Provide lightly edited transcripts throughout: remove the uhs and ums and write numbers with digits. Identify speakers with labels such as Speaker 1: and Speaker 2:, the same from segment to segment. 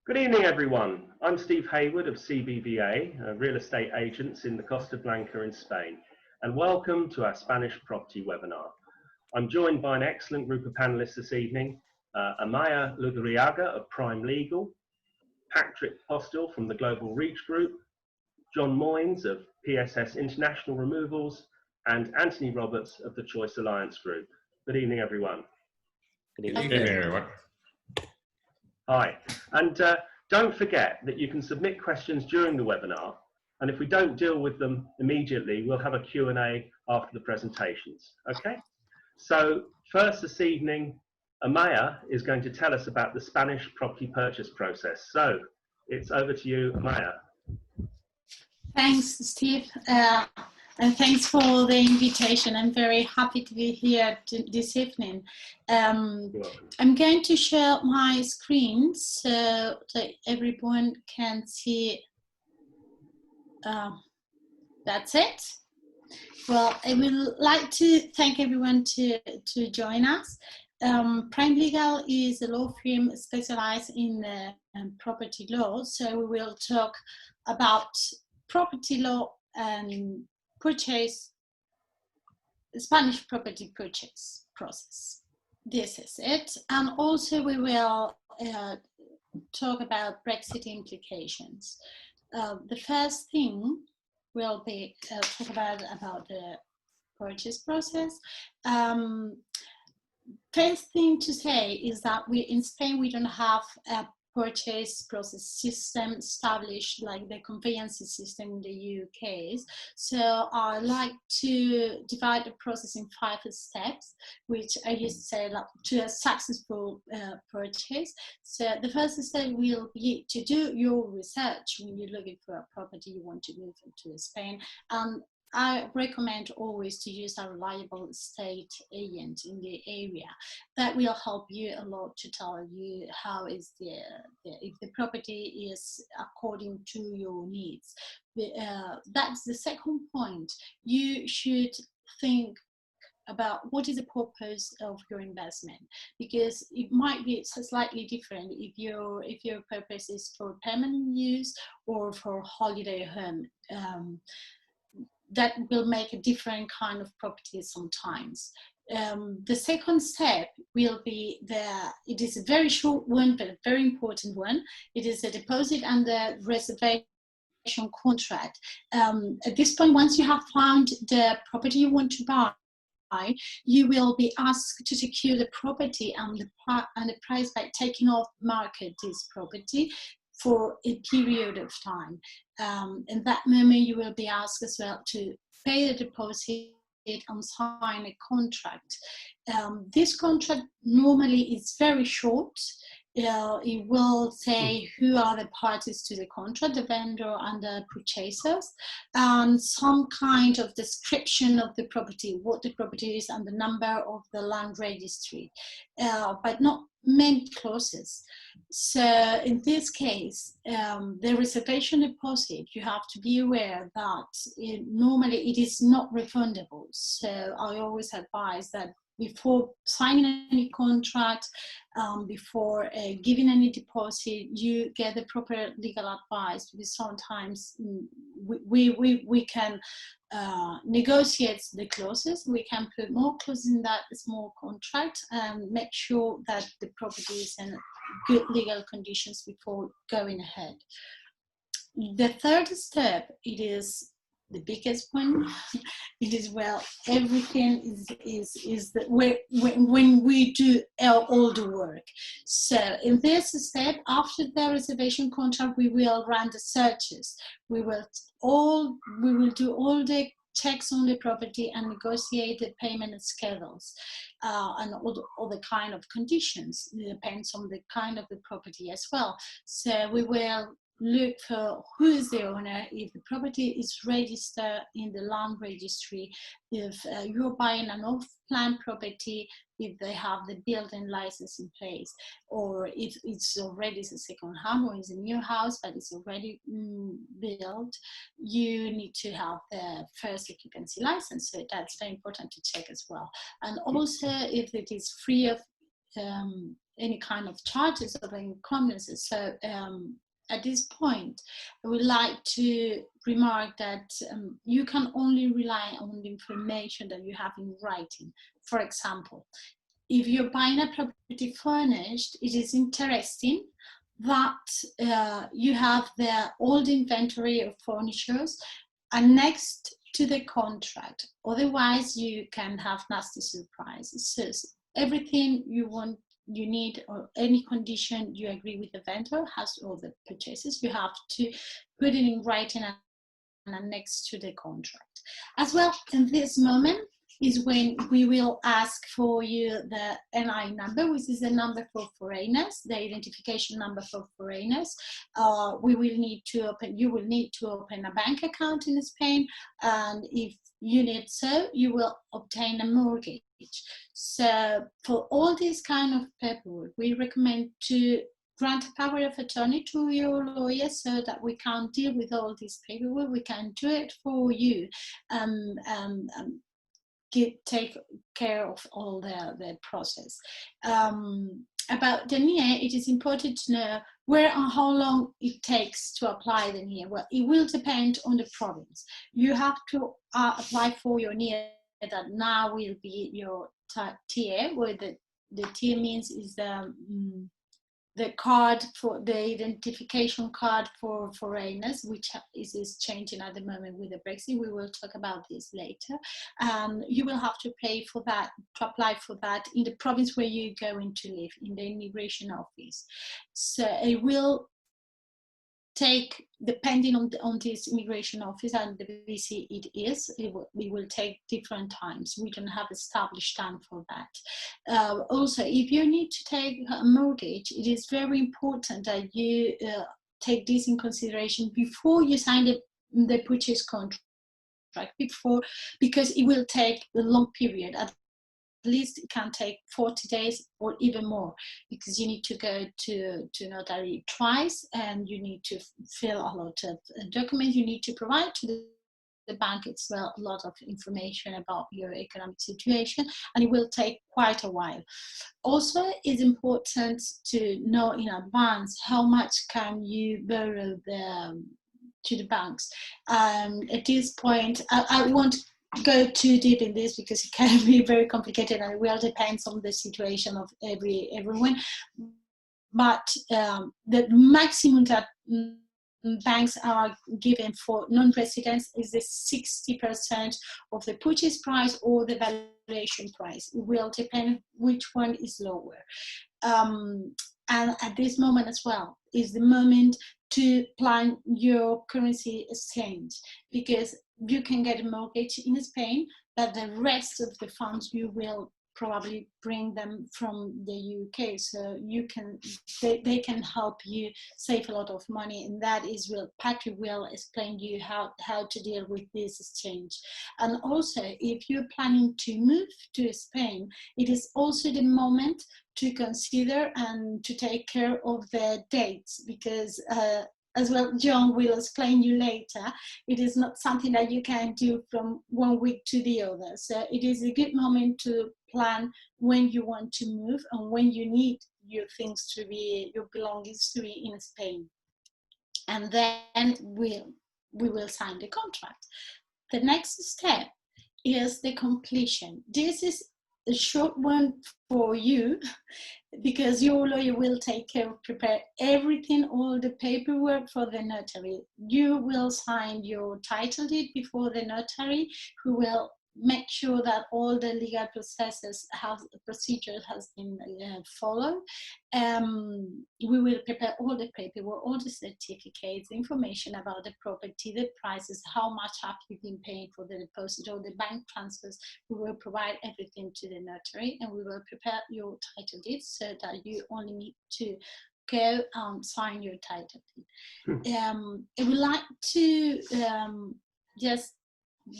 Speaker 1: Good evening, everyone. I'm Steve Hayward of CBVA, real estate agents in the Costa Blanca in Spain, and welcome to our Spanish property webinar. I'm joined by an excellent group of panelists this evening, Amaya Ludriaga of Prime Legal, Patrick Postel from the Global Reach Group, John Moynes of PSS International Removals, and Anthony Roberts of the Choice Alliance Group. Good evening, everyone.
Speaker 2: Good evening, everyone.
Speaker 1: Hi, and don't forget that you can submit questions during the webinar, and if we don't deal with them immediately, we'll have a Q&A after the presentations, okay? So first this evening, Amaya is going to tell us about the Spanish property purchase process. So it's over to you, Amaya.
Speaker 3: Thanks, Steve, and thanks for the invitation. I'm very happy to be here this evening. I'm going to share my screen so that everyone can see. That's it. Well, I would like to thank everyone to join us. Prime Legal is a law firm specialized in property law, so we will talk about property law and Spanish property purchase process. This is it. And also we will talk about Brexit implications. The first thing will be talk about the purchase process. First thing to say is that in Spain we don't have a purchase process system established like the conveyancing system in the UK. So I like to divide the process in 5 steps, which I used to say like, to a successful purchase. So the first step will be to do your research when you're looking for a property you want to move into Spain. I recommend always to use a reliable estate agent in the area. That will help you a lot to tell you how is if the property is according to your needs. That's the second point. You should think about what is the purpose of your investment, because it might be slightly different if your purpose is for permanent use or for holiday home. That will make a different kind of property sometimes. The second step will be it is a very short one, but a very important one. It is a deposit and the reservation contract. At this point, once you have found the property you want to buy, you will be asked to secure the property and the price by taking off market this property for a period of time. In that moment, you will be asked as well to pay the deposit and sign a contract. This contract normally is very short. It will say who are the parties to the contract, the vendor and the purchasers, and some kind of description of the property, what the property is and the number of the land registry, but not many clauses. So in this case, the reservation deposit, you have to be aware that normally it is not refundable. So I always advise that before signing any contract, before giving any deposit, you get the proper legal advice, because sometimes we can negotiate the clauses. We can put more clauses in that small contract and make sure that the property is in good legal conditions before going ahead. The third step, it is the biggest one. It is everything is when we do all the work. So in this step, after the reservation contract, we will run the searches. We will do all the checks on the property and negotiate the payment schedules and all the kind of conditions. It depends on the kind of the property as well. So we will look for who is the owner, if the property is registered in the land registry, if you're buying an off-plan property, if they have the building license in place, or if it's already a second home or it's a new house but it's already built, you need to have the first occupancy license. So that's very important to check as well. And also if it is free of any kind of charges or inconveniences. So at this point, I would like to remark that you can only rely on the information that you have in writing. For example, if you're buying a property furnished, it is interesting that you have the old inventory of furnitures annexed to the contract. Otherwise, you can have nasty surprises. So everything you need, or any condition you agree with the vendor has all the purchases, you have to put it in writing and annex to the contract. As well, in this moment is when we will ask for you the NI number, which is the number for foreigners, the identification number for foreigners. You will need to open a bank account in Spain, and if you need so, you will obtain a mortgage. So for all this kind of paperwork, we recommend to grant a power of attorney to your lawyer so that we can deal with all this paperwork. We can do it for you. Take care of all the process. About the NIE, it is important to know where and how long it takes to apply the NIE. Well, it will depend on the province. You have to apply for your NIE that now will be your TIE, where the TIE means is the card for the identification card for foreigners, which is changing at the moment with the Brexit. We will talk about this later. You will have to pay for that, to apply for that in the province where you're going to live, in the immigration office. So it will take, depending on this immigration office and the busy it is, it will take different times. We don't have established time for that. Also, if you need to take a mortgage, it is very important that you take this in consideration before you sign the purchase contract, because it will take a long period. At least it can take 40 days or even more, because you need to go to notary twice, and you need to fill a lot of documents. You need to provide to the bank as well a lot of information about your economic situation, and it will take quite a while. Also, it's important to know in advance how much can you borrow to the banks. At this point, I won't go too deep in this because it can be very complicated, and it will depend on the situation of everyone. But the maximum that banks are given for non-residents is the 60% of the purchase price or the valuation price. It will depend which one is lower. And at this moment as well is the moment to plan your currency exchange, because you can get a mortgage in Spain, but the rest of the funds you will probably bring them from the UK, so they can help you save a lot of money, and that is Patrick will explain you how to deal with this exchange. And also, if you're planning to move to Spain, it is also the moment to consider and to take care of the dates, because as well, John will explain you later, it is not something that you can do from one week to the other. So it is a good moment to plan when you want to move and when you need your belongings to be in Spain. And then we will sign the contract. The next step is the completion. This is a short one for you, because your lawyer will prepare everything, all the paperwork for the notary. You will sign your title deed before the notary, who will make sure that all the legal procedure has been followed. We will prepare all the paperwork, all the certificates, information about the property, the prices, how much have you been paying for the deposit or the bank transfers. We will provide everything to the notary, and we will prepare your title deed so that you only need to go and sign your title deed. I would like to just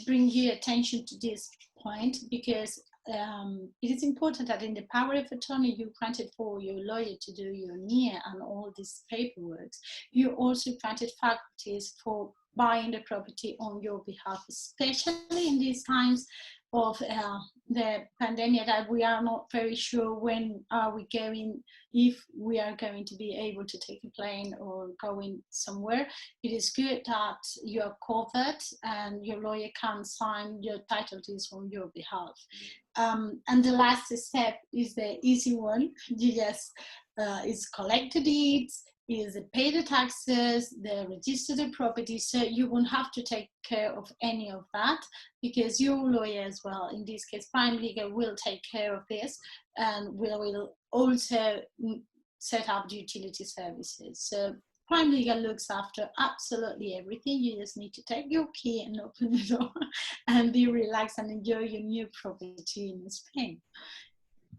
Speaker 3: bring your attention to this point, because it is important that in the power of attorney you granted for your lawyer to do your NIE and all these paperwork, you also granted faculties for buying the property on your behalf, especially in these times of the pandemic, that we are not very sure when are we going, if we are going to be able to take a plane or going somewhere. It is good that you are covered and your lawyer can sign your title deeds on your behalf. And the last step is the easy one. You just is collect the deeds, is pay the taxes, the register the property, so you won't have to take care of any of that, because your lawyer as well, in this case Prime Legal, will take care of this, and will also set up the utility services. So Prime Legal looks after absolutely everything. You just need to take your key and open the door and be relaxed and enjoy your new property in Spain.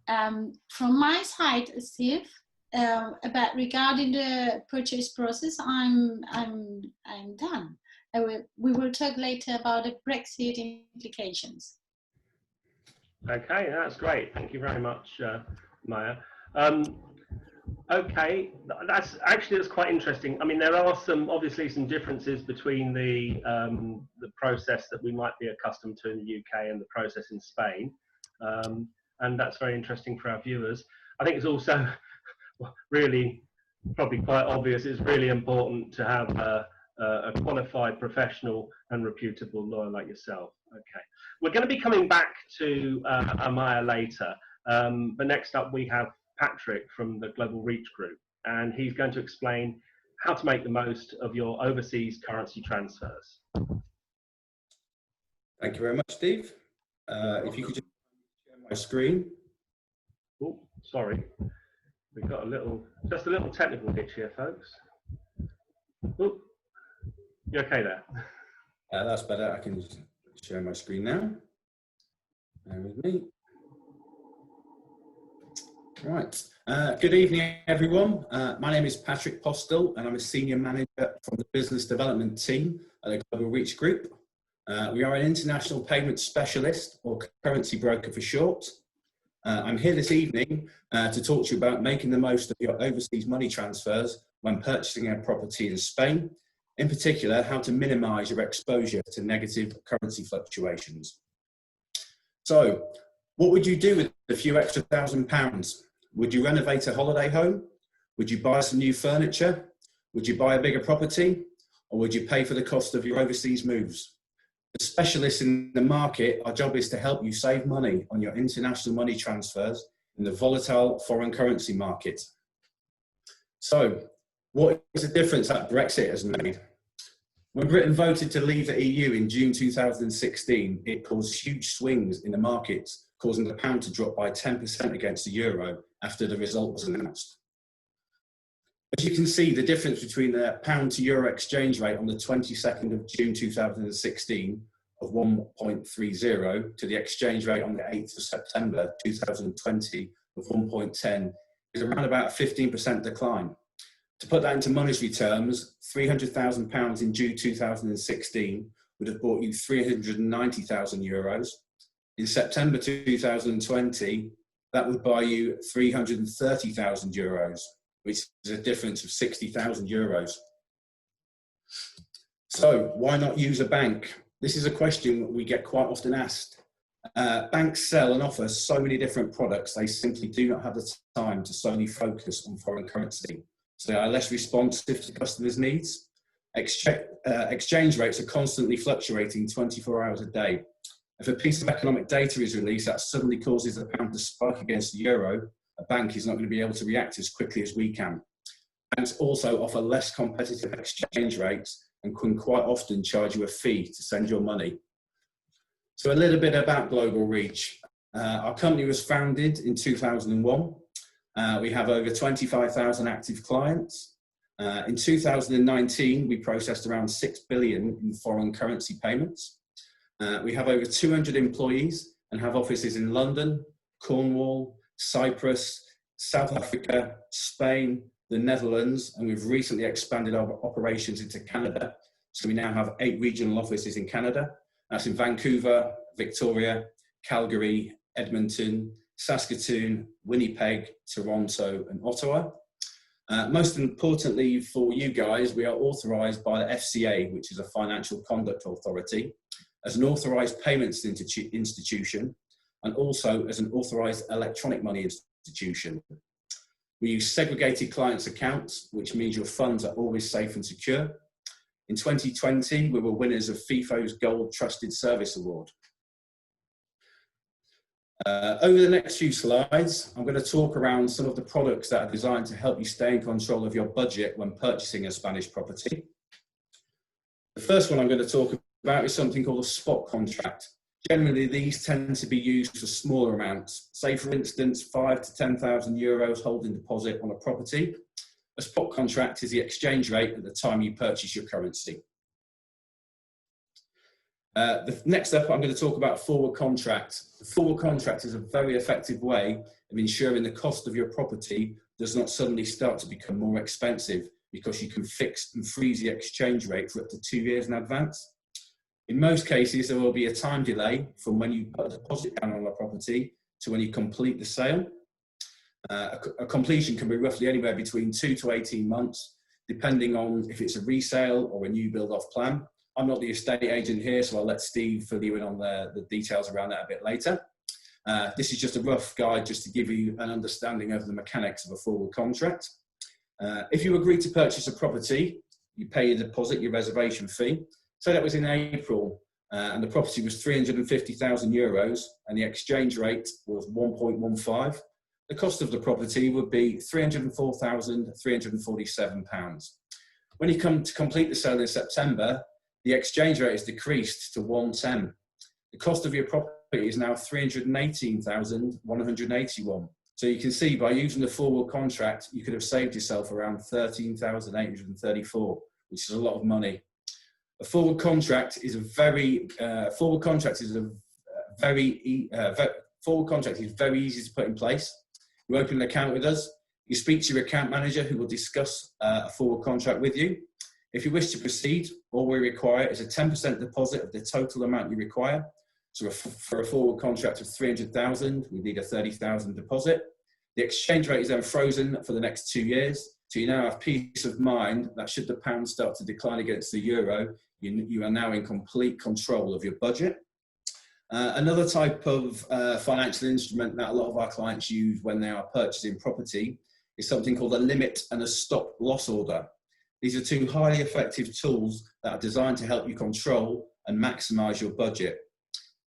Speaker 3: From my side, Steve, about regarding the purchase process, I'm done. We will talk later about the Brexit implications.
Speaker 1: Okay, that's great. Thank you very much, Maya. Okay, that's quite interesting. I mean, there are obviously some differences between the process that we might be accustomed to in the UK and the process in Spain, and that's very interesting for our viewers. I think it's also really probably quite obvious. It's really important to have a qualified professional and reputable lawyer like yourself. Okay, we're going to be coming back to Amaya later, but next up we have Patrick from the Global Reach Group, and he's going to explain how to make the most of your overseas currency transfers.
Speaker 4: Thank you very much, Steve. If you could just share my screen.
Speaker 1: Oh, sorry. We've got just a little technical hitch here, folks. Oh, you okay there?
Speaker 4: That's better. I can share my screen now. Bear with me. Right. Good evening, everyone. My name is Patrick Postel, and I'm a senior manager from the business development team at the Global Reach Group. We are an international payment specialist, or currency broker for short. I'm here this evening to talk to you about making the most of your overseas money transfers when purchasing a property in Spain. In particular, how to minimize your exposure to negative currency fluctuations. So, what would you do with a few extra £1,000? Would you renovate a holiday home? Would you buy some new furniture? Would you buy a bigger property? Or would you pay for the cost of your overseas moves? As specialists in the market, our job is to help you save money on your international money transfers in the volatile foreign currency market. So, what is the difference that Brexit has made? When Britain voted to leave the EU in June 2016, it caused huge swings in the markets, causing the pound to drop by 10% against the euro after the result was announced. As you can see, the difference between the pound to euro exchange rate on the 22nd of June 2016 of 1.30 to the exchange rate on the 8th of September 2020 of 1.10 is around about a 15% decline. To put that into monetary terms, £300,000 in June 2016 would have bought you 390,000 euros. In September 2020, that would buy you 330,000 euros, which is a difference of 60,000 euros. So why not use a bank? This is a question we get quite often asked. Banks sell and offer so many different products, they simply do not have the time to solely focus on foreign currency. So they are less responsive to customers' needs. Exchange rates are constantly fluctuating 24 hours a day. If a piece of economic data is released that suddenly causes the pound to spike against the euro, a bank is not going to be able to react as quickly as we can. Banks also offer less competitive exchange rates and can quite often charge you a fee to send your money. So a little bit about Global Reach. Our company was founded in 2001. We have over 25,000 active clients. In 2019, we processed around 6 billion in foreign currency payments. We have over 200 employees and have offices in London, Cornwall, Cyprus, South Africa, Spain, the Netherlands, and we've recently expanded our operations into Canada. So we now have 8 regional offices in Canada. That's in Vancouver, Victoria, Calgary, Edmonton, Saskatoon, Winnipeg, Toronto, and Ottawa. Most importantly for you guys, we are authorised by the FCA, which is a financial conduct authority. as an authorised payments institution, and also as an authorised electronic money institution. We use segregated clients accounts, which means your funds are always safe and secure. In 2020, we were winners of FIFO's Gold Trusted Service Award. Over the next few slides, I'm going to talk around some of the products that are designed to help you stay in control of your budget when purchasing a Spanish property. The first one I'm going to talk about is something called a spot contract. Generally, these tend to be used for smaller amounts. Say, for instance, 5,000 to 10,000 euros holding deposit on a property. A spot contract is the exchange rate at the time you purchase your currency. Next up, I'm going to talk about forward contract. The forward contract is a very effective way of ensuring the cost of your property does not suddenly start to become more expensive, because you can fix and freeze the exchange rate for up to 2 years in advance. In most cases, there will be a time delay from when you put a deposit down on a property to when you complete the sale. A completion can be roughly anywhere between 2 to 18 months, depending on if it's a resale or a new build off plan. I'm not the estate agent here, so I'll let Steve fill you in on the details around that a bit later. This is just a rough guide just to give you an understanding of the mechanics of a forward contract. If you agree to purchase a property, you pay your deposit, your reservation fee. So that was in April, and the property was 350,000 euros, and the exchange rate was 1.15. The cost of the property would be £304,347. When you come to complete the sale in September, the exchange rate is decreased to 110. The cost of your property is now 318,181. So you can see by using the forward contract, you could have saved yourself around 13,834, which is a lot of money. A forward contract is very easy to put in place. You open an account with us, you speak to your account manager who will discuss a forward contract with you. If you wish to proceed, all we require is a 10% deposit of the total amount you require. So for a forward contract of 300,000, we need a 30,000 deposit. The exchange rate is then frozen for the next 2 years. So you now have peace of mind that should the pound start to decline against the euro, you are now in complete control of your budget. Another type of financial instrument that a lot of our clients use when they are purchasing property is something called a limit and a stop loss order. These are two highly effective tools that are designed to help you control and maximise your budget.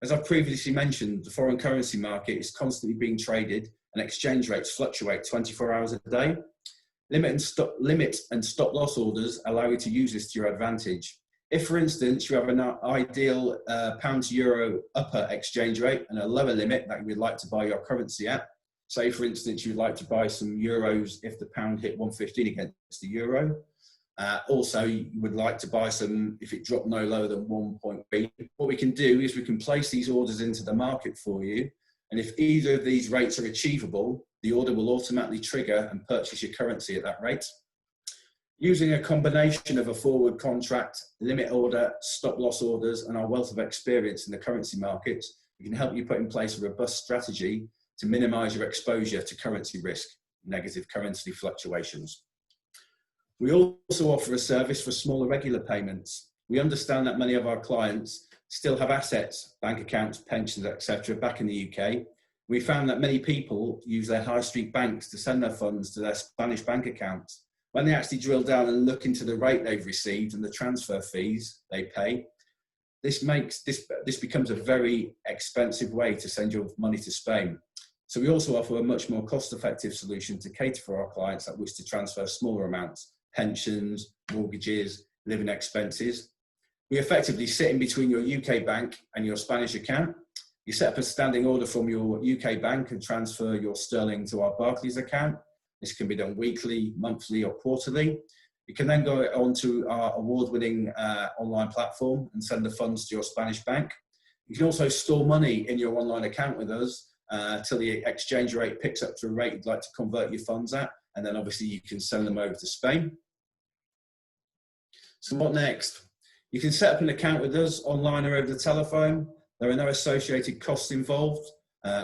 Speaker 4: As I've previously mentioned, the foreign currency market is constantly being traded and exchange rates fluctuate 24 hours a day. Limit and stop loss orders allow you to use this to your advantage. If, for instance, you have an ideal pound to euro upper exchange rate and a lower limit that you would like to buy your currency at, say, for instance, you'd like to buy some euros if the pound hit 115 against the euro. Also, you would like to buy some if it dropped no lower than 1.3. What we can do is we can place these orders into the market for you. And if either of these rates are achievable, the order will automatically trigger and purchase your currency at that rate. Using a combination of a forward contract, limit order, stop loss orders, and our wealth of experience in the currency markets, we can help you put in place a robust strategy to minimize your exposure to currency risk, negative currency fluctuations. We also offer a service for smaller regular payments. We understand that many of our clients still have assets, bank accounts, pensions, etc. back in the UK. We found that many people use their high street banks to send their funds to their Spanish bank accounts. When they actually drill down and look into the rate they've received and the transfer fees they pay, this becomes a very expensive way to send your money to Spain. So we also offer a much more cost-effective solution to cater for our clients that wish to transfer smaller amounts, pensions, mortgages, living expenses. We effectively sit in between your UK bank and your Spanish account. You set up a standing order from your UK bank and transfer your sterling to our Barclays account. This can be done weekly, monthly, or quarterly. You can then go onto our award-winning online platform and send the funds to your Spanish bank. You can also store money in your online account with us till the exchange rate picks up to a rate you'd like to convert your funds at, and then obviously you can send them over to Spain. So what next? You can set up an account with us online or over the telephone. There are no associated costs involved.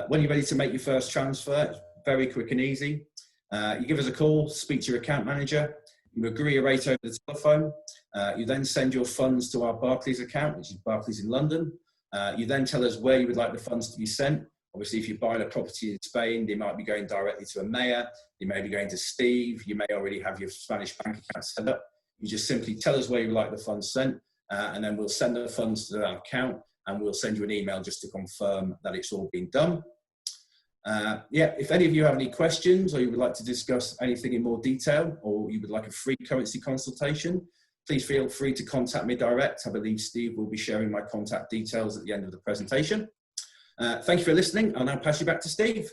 Speaker 4: When you're ready to make your first transfer, it's very quick and easy. You give us a call, speak to your account manager, you agree a rate over the telephone. You then send your funds to our Barclays account, which is Barclays in London. You then tell us where you would like the funds to be sent. Obviously, if you're buying a property in Spain, they might be going directly to a mayor. They may be going to Steve. You may already have your Spanish bank account set up. You just simply tell us where you would like the funds sent, and then we'll send the funds to that account, and we'll send you an email just to confirm that it's all been done. Yeah, if any of you have any questions, or you would like to discuss anything in more detail, or you would like a free currency consultation, please feel free to contact me direct. I believe Steve will be sharing my contact details at the end of the presentation. Thank you for listening. I'll now pass you back to Steve.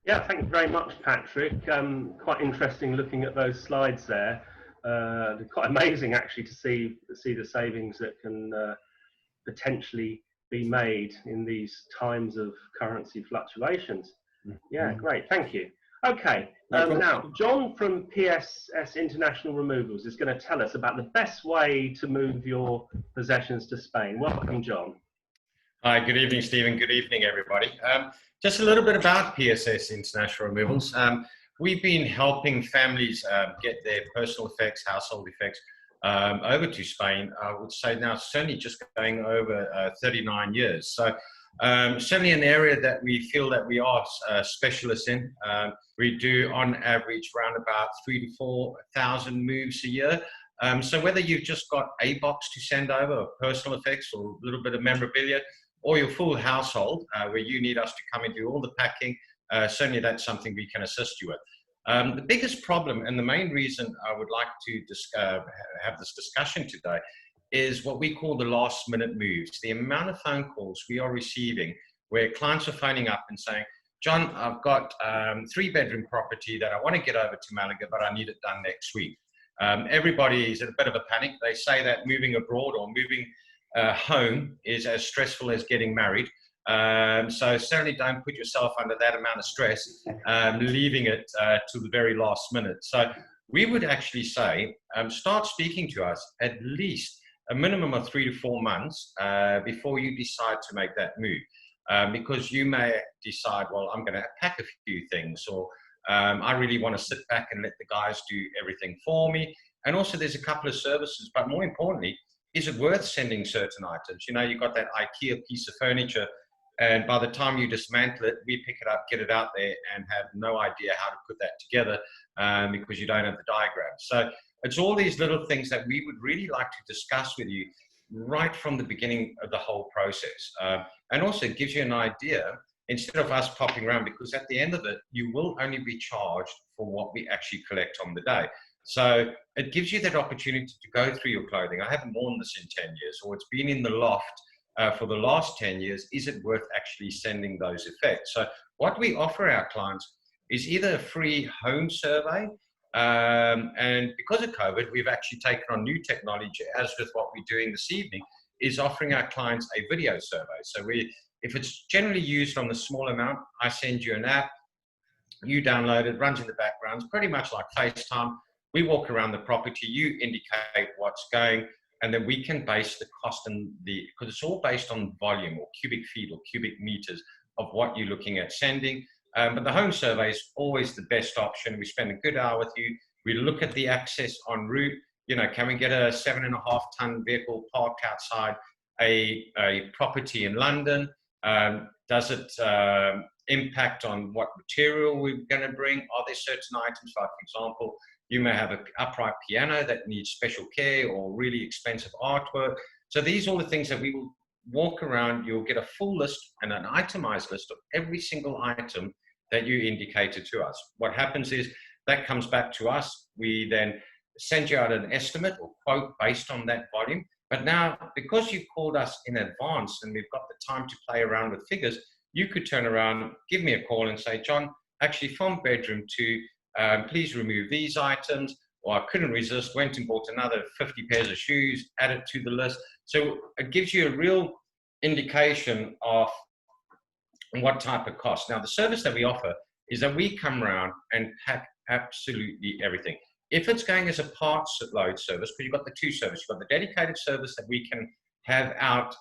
Speaker 1: Yeah, thank you very much, Patrick. Quite interesting looking at those slides there. Quite amazing actually to see the savings that can potentially be made in these times of currency fluctuations. Yeah, great, thank you. Okay, now John from PSS International Removals is going to tell us about the best way to move your possessions to Spain. Welcome, John.
Speaker 2: Hi, good evening, Stephen. Good evening, everybody. Just a little bit about PSS International Removals. We've been helping families get their personal effects, household effects, over to Spain. I would say now certainly just going over 39 years. So certainly an area that we feel that we are specialists in. We do on average around about 3,000 to 4,000 moves a year. So whether you've just got a box to send over, or personal effects, or a little bit of memorabilia, or your full household, where you need us to come and do all the packing, certainly that's something we can assist you with. The biggest problem, and the main reason I would like to have this discussion today, is what we call the last minute moves. The amount of phone calls we are receiving where clients are phoning up and saying, John, I've got 3-bedroom property that I want to get over to Malaga, but I need it done next week. Everybody is in a bit of a panic. They say that moving abroad or moving home is as stressful as getting married. So certainly don't put yourself under that amount of stress, leaving it to the very last minute. So we would actually say, start speaking to us at least a minimum of 3 to 4 months before you decide to make that move. Because you may decide, well, I'm going to pack a few things, or I really want to sit back and let the guys do everything for me. And also there's a couple of services, but more importantly, is it worth sending certain items? You know, you've got that IKEA piece of furniture, and by the time you dismantle it, we pick it up, get it out there, and have no idea how to put that together because you don't have the diagram. So it's all these little things that we would really like to discuss with you right from the beginning of the whole process. And also it gives you an idea, instead of us popping around, because at the end of it, you will only be charged for what we actually collect on the day. So it gives you that opportunity to go through your clothing. I haven't worn this in 10 years, or it's been in the loft for the last 10 years. Is it worth actually sending those effects? So what we offer our clients is either a free home survey, and because of COVID, we've actually taken on new technology, as with what we're doing this evening, is offering our clients a video survey. So if it's generally used on the small amount, I send you an app, you download it, runs in the background, it's pretty much like FaceTime. We walk around the property, you indicate what's going, and then we can base the cost and because it's all based on volume or cubic feet or cubic meters of what you're looking at sending. But the home survey is always the best option. We spend a good hour with you. We look at the access en route. You know, can we get a 7.5-ton vehicle parked outside a property in London? Does it impact on what material we're going to bring? Are there certain items, like for example, you may have an upright piano that needs special care, or really expensive artwork. So these are all the things that we will walk around. You'll get a full list and an itemized list of every single item that you indicated to us. What happens is that comes back to us. We then send you out an estimate or quote based on that volume. But now, because you've called us in advance and we've got the time to play around with figures, you could turn around, give me a call and say, John, actually from bedroom 2, please remove these items, or I couldn't resist, went and bought another 50 pairs of shoes, added to the list. So it gives you a real indication of what type of cost. Now, the service that we offer is that we come around and pack absolutely everything. If it's going as a parts load service, because you've got the 2 services, you've got the dedicated service that we can have out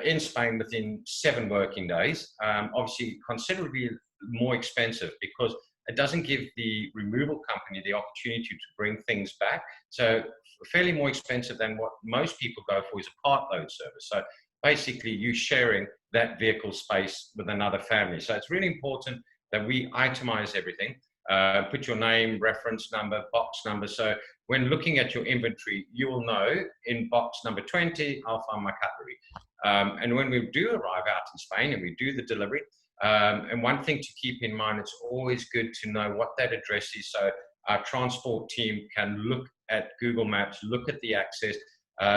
Speaker 2: in Spain within 7 working days, obviously considerably more expensive, because it doesn't give the removal company the opportunity to bring things back. So fairly more expensive than what most people go for is a part load service. So basically you sharing that vehicle space with another family. So it's really important that we itemize everything, put your name, reference number, box number. So when looking at your inventory, you will know in box number 20, I'll find my cutlery. And when we do arrive out in Spain and we do the delivery, and one thing to keep in mind, it's always good to know what that address is, so our transport team can look at Google Maps, look at the access,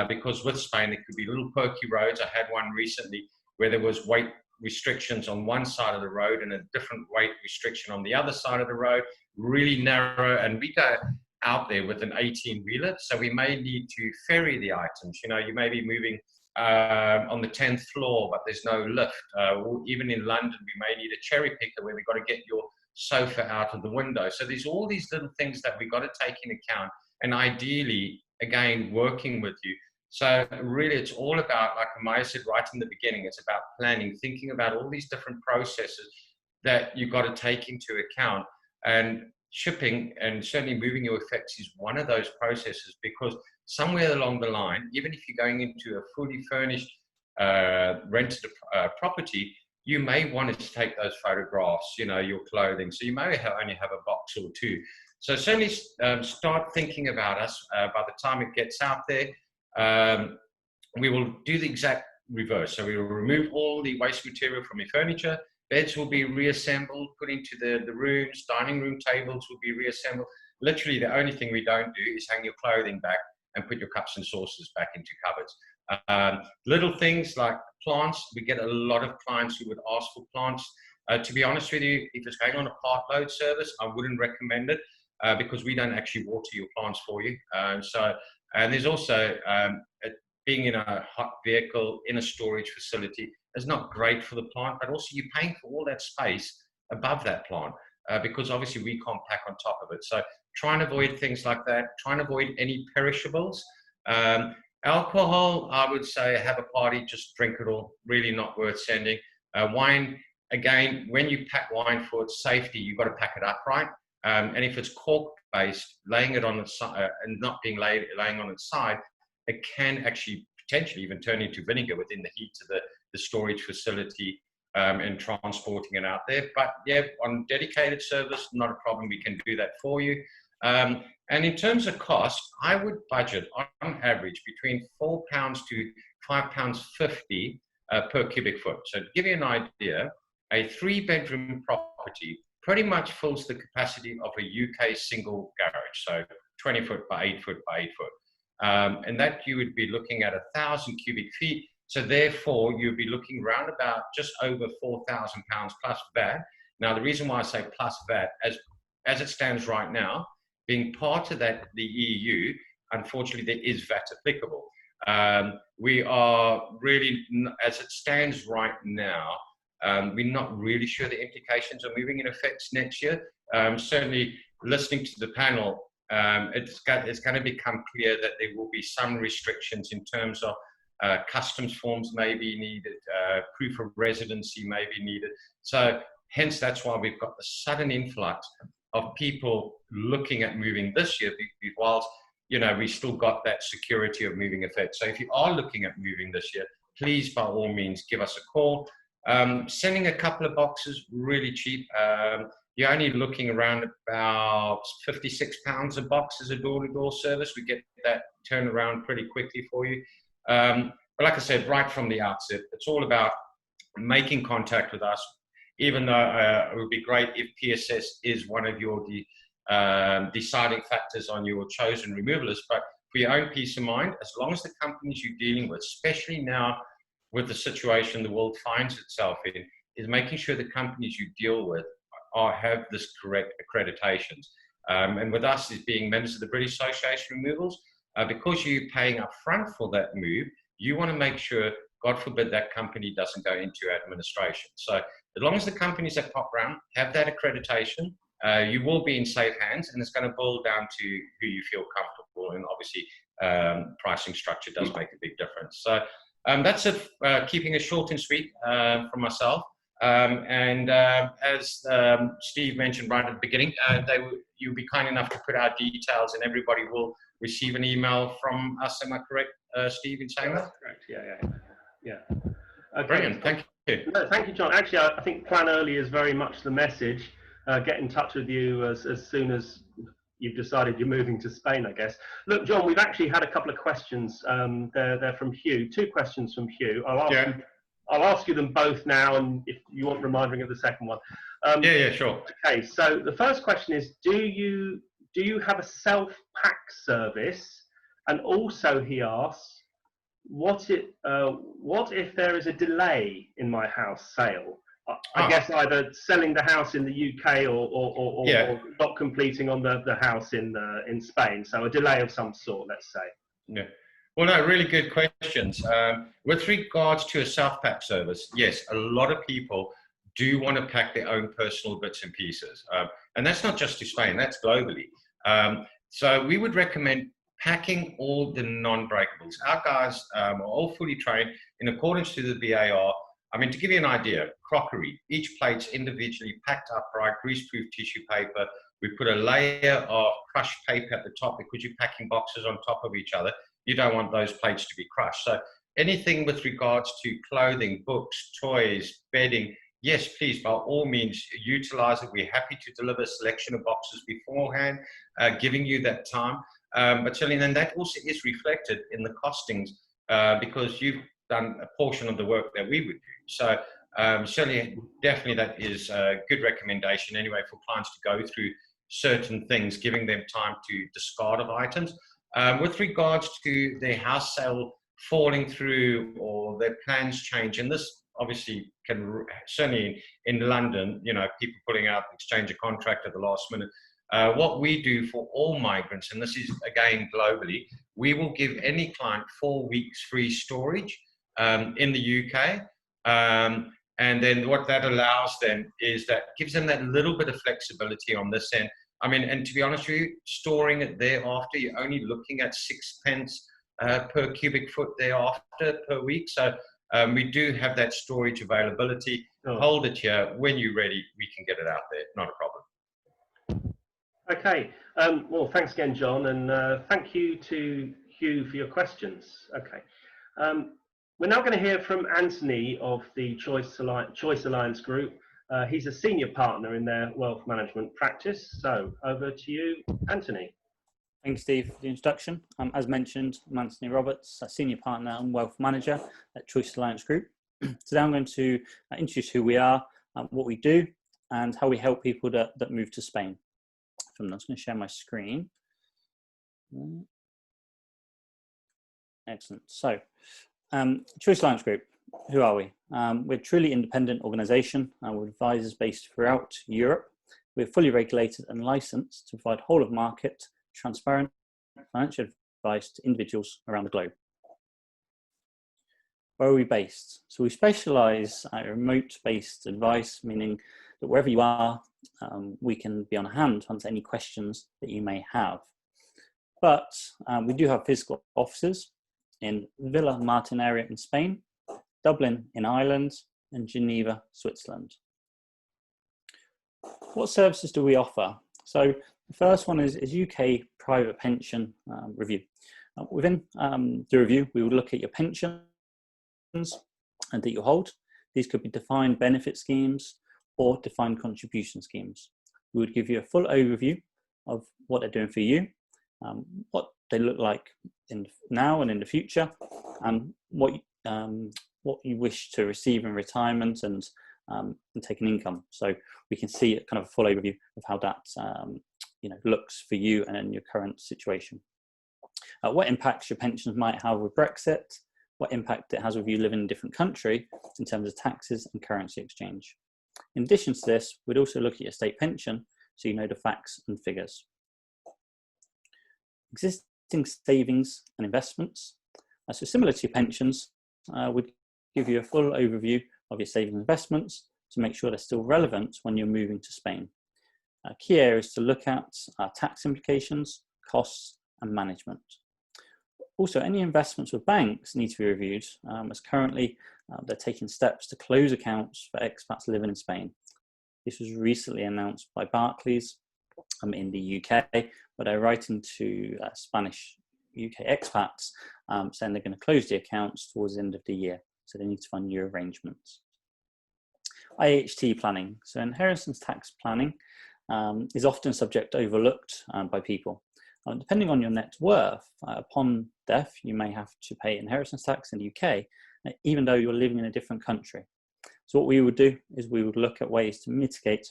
Speaker 2: because with Spain, it could be little perky roads. I had one recently where there was weight restrictions on one side of the road and a different weight restriction on the other side of the road, really narrow, and we go out there with an 18-wheeler, so we may need to ferry the items. You know, you may be moving on the 10th floor, but there's no lift. Or even in London, we may need a cherry picker where we've got to get your sofa out of the window. So there's all these little things that we've got to take into account, and ideally, again, working with you. So really, it's all about, like Maya said right in the beginning, it's about planning, thinking about all these different processes that you've got to take into account. And shipping and certainly moving your effects is one of those processes, because somewhere along the line, even if you're going into a fully furnished rented property, you may want to take those photographs, you know, your clothing. So you may only have a box or two. So certainly start thinking about us by the time it gets out there. We will do the exact reverse. So we will remove all the waste material from your furniture. Beds will be reassembled, put into the rooms. Dining room tables will be reassembled. Literally, the only thing we don't do is hang your clothing back and put your cups and saucers back into cupboards. Little things like plants. We get a lot of clients who would ask for plants. To be honest with you, if it's going on a part load service, I wouldn't recommend it because we don't actually water your plants for you. And there's also being in a hot vehicle, in a storage facility, is not great for the plant, but also you're paying for all that space above that plant because obviously we can't pack on top of it. So try and avoid things like that. Try and avoid any perishables. Alcohol, I would say have a party, just drink it all, really not worth sending. Wine, again, when you pack wine for its safety, you've got to pack it upright. And if it's cork based, laying it on the side and not being laying on its side, it can actually potentially even turn into vinegar within the heat of the storage facility and transporting it out there. But yeah, on dedicated service, not a problem. We can do that for you. And in terms of cost, I would budget on average between £4 to £5.50 per cubic foot. So to give you an idea, a 3-bedroom property pretty much fills the capacity of a UK single garage. So 20 foot by 8 foot by 8 foot. And that you would be looking at 1,000 cubic feet. So therefore, you'd be looking around about just over £4,000 plus VAT. Now, the reason why I say plus VAT, as it stands right now, being part of that, the EU, unfortunately, there is VAT applicable. We are really, as it stands right now, we're not really sure the implications of moving in effects next year. Certainly, listening to the panel, it's going to become clear that there will be some restrictions in terms of customs forms may be needed, proof of residency may be needed. So hence, that's why we've got the sudden influx of people looking at moving this year, whilst, you know, we still got that security of moving effect. So if you are looking at moving this year, please, by all means, give us a call. Sending a couple of boxes, really cheap. You're only looking around about £56 a box as a door-to-door service. We get that turned around pretty quickly for you. But like I said, right from the outset, it's all about making contact with us, even though it would be great if PSS is one of your deciding factors on your chosen removalist. But for your own peace of mind, as long as the companies you're dealing with, especially now with the situation the world finds itself in, is making sure the companies you deal with have this correct accreditations. And with us as being members of the British Association of Removals, because you're paying up front for that move, you want to make sure, God forbid, that company doesn't go into administration. So as long as the companies that pop around have that accreditation, you will be in safe hands, and it's going to boil down to who you feel comfortable. And obviously, pricing structure does make a big difference. So that's it, keeping it short and sweet from myself. As Steve mentioned right at the beginning, you'll be kind enough to put our details, and everybody will receive an email from us. Am I correct, Steve, in saying that?
Speaker 1: Correct. Yeah. Okay.
Speaker 2: Brilliant. Thank you.
Speaker 1: No, thank you, John. Actually, I think plan early is very much the message. Get in touch with you as soon as you've decided you're moving to Spain, I guess. Look, John, we've actually had a couple of questions. They're from Hugh. 2 questions from Hugh. I'll ask you them both now, and if you want reminding of the second one.
Speaker 2: Yeah, sure.
Speaker 1: Okay, so the first question is, do you have a self-pack service? And also, he asks, what if there is a delay in my house sale? I guess either selling the house in the UK or not completing on the house in Spain. So a delay of some sort, let's say.
Speaker 2: Yeah. Well, no, really good questions. With regards to a self-pack service, yes, a lot of people do want to pack their own personal bits and pieces. And that's not just to Spain, that's globally. So we would recommend packing all the non-breakables. Our guys are all fully trained in accordance to the BAR. I mean, to give you an idea, crockery, each plate's individually packed upright, greaseproof tissue paper. We put a layer of crushed paper at the top because you're packing boxes on top of each other. You don't want those plates to be crushed. So anything with regards to clothing, books, toys, bedding, yes, please, by all means, utilize it. We're happy to deliver a selection of boxes beforehand, giving you that time. But certainly then that also is reflected in the costings because you've done a portion of the work that we would do. So certainly, definitely that is a good recommendation anyway for clients to go through certain things, giving them time to discard of items. With regards to their house sale falling through or their plans change, and this obviously can certainly in London, you know, people putting out exchange of contract at the last minute. What we do for all migrants, and this is again globally, we will give any client 4 weeks free storage in the UK. And then what that allows them is that gives them that little bit of flexibility on this end. I mean, and to be honest with you, storing it thereafter, you're only looking at 6 pence per cubic foot thereafter per week. So we do have that storage availability. Oh. Hold it here. When you're ready, we can get it out there. Not a problem.
Speaker 1: Okay. Well, thanks again, John. And thank you to Hugh for your questions. Okay. We're now going to hear from Anthony of the Choice Alliance Group. He's a senior partner in their wealth management practice. So over to you, Anthony.
Speaker 5: Thanks, Steve, for the introduction. As mentioned, I'm Anthony Roberts, a senior partner and wealth manager at Choice Alliance Group. Today I'm going to introduce who we are, what we do, and how we help people that move to Spain. So I'm just going to share my screen. Excellent. So, Choice Alliance Group, who are we? We're a truly independent organisation with advisors based throughout Europe. We're fully regulated and licensed to provide whole of market, transparent financial advice to individuals around the globe. Where are we based? So we specialise at remote-based advice, meaning that wherever you are, we can be on hand to answer any questions that you may have. But we do have physical offices in Villa Martin area in Spain, Dublin in Ireland, and Geneva, Switzerland. What services do we offer? So the first one is UK private pension review. Within the review, we will look at your pensions and that you hold. These could be defined benefit schemes or defined contribution schemes. We would give you a full overview of what they're doing for you, what they look like now and in the future, and what you wish to receive in retirement and take an income. So we can see kind of a full overview of how that looks for you and in your current situation. What impacts your pensions might have with Brexit, what impact it has with you living in a different country in terms of taxes and currency exchange. In addition to this, we'd also look at your state pension so you know the facts and figures. Existing savings and investments. So similar to your pensions, we'd give you a full overview of your savings and investments to make sure they're still relevant when you're moving to Spain. Key areas to look at are tax implications, costs, and management. Also, any investments with banks need to be reviewed, as currently they're taking steps to close accounts for expats living in Spain. This was recently announced by Barclays in the UK, but they're writing to Spanish UK expats saying they're going to close the accounts towards the end of the year. So they need to find new arrangements. IHT planning. So inheritance tax planning is often subject to overlooked by people. Depending on your net worth, upon death, you may have to pay inheritance tax in the UK, even though you're living in a different country. So what we would do is we would look at ways to mitigate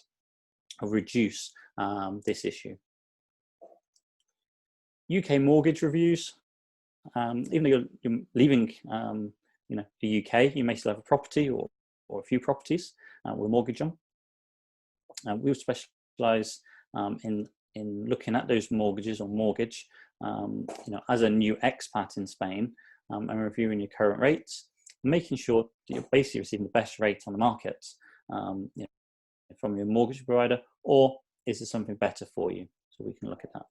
Speaker 5: or reduce this issue. UK mortgage reviews. Even though you're leaving the UK, you may still have a property or a few properties with a mortgage on. We would specialise in looking at those mortgages or mortgage, as a new expat in Spain, and reviewing your current rates, making sure that you're basically receiving the best rate on the market from your mortgage provider, or is there something better for you? So we can look at that.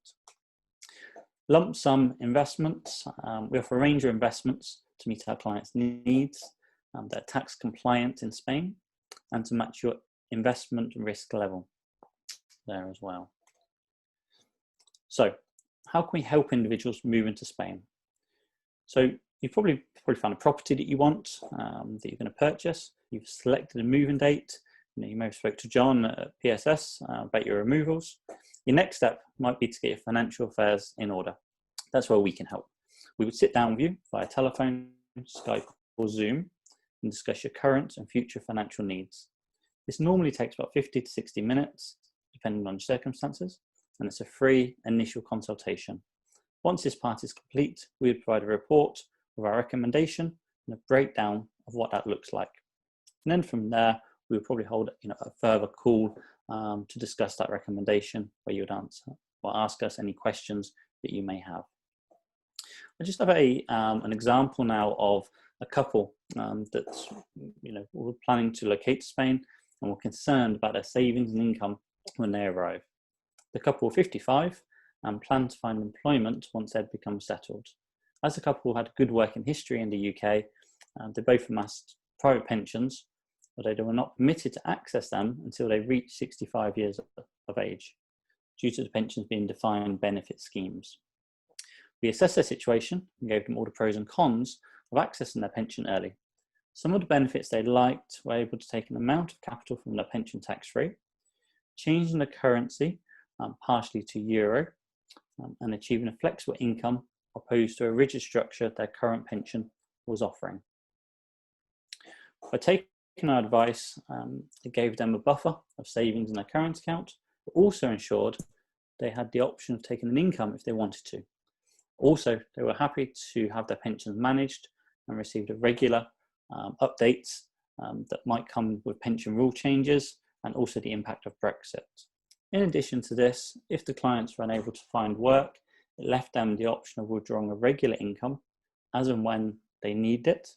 Speaker 5: Lump sum investments. We offer a range of investments to meet our clients' needs. They're tax compliant in Spain and to match your investment risk level there as well. So how can we help individuals move into Spain? So you've probably found a property that you want, that you're going to purchase. You've selected a moving date. You may have spoke to John at PSS about your removals. Your next step might be to get your financial affairs in order. That's where we can help. We would sit down with you via telephone, Skype or Zoom and discuss your current and future financial needs. This normally takes about 50 to 60 minutes, depending on your circumstances, and it's a free initial consultation. Once this part is complete, we would provide a report with our recommendation and a breakdown of what that looks like. And then from there, we would probably hold a further call to discuss that recommendation, where you would answer or ask us any questions that you may have. I just have an example now of a couple that's were planning to locate to Spain and were concerned about their savings and income when they arrive. The couple were 55 and planned to find employment once they'd become settled. As the couple had good working history in the UK, they both amassed private pensions, but they were not permitted to access them until they reached 65 years of age, due to the pensions being defined benefit schemes. We assessed their situation and gave them all the pros and cons of accessing their pension early. Some of the benefits they liked were able to take an amount of capital from their pension tax-free, changing the currency partially to euro, and achieving a flexible income opposed to a rigid structure their current pension was offering. By taking our advice, it gave them a buffer of savings in their current account, but also ensured they had the option of taking an income if they wanted to. Also, they were happy to have their pensions managed and received a regular updates that might come with pension rule changes and also the impact of Brexit. In addition to this, if the clients were unable to find work, it left them the option of withdrawing a regular income as and when they need it.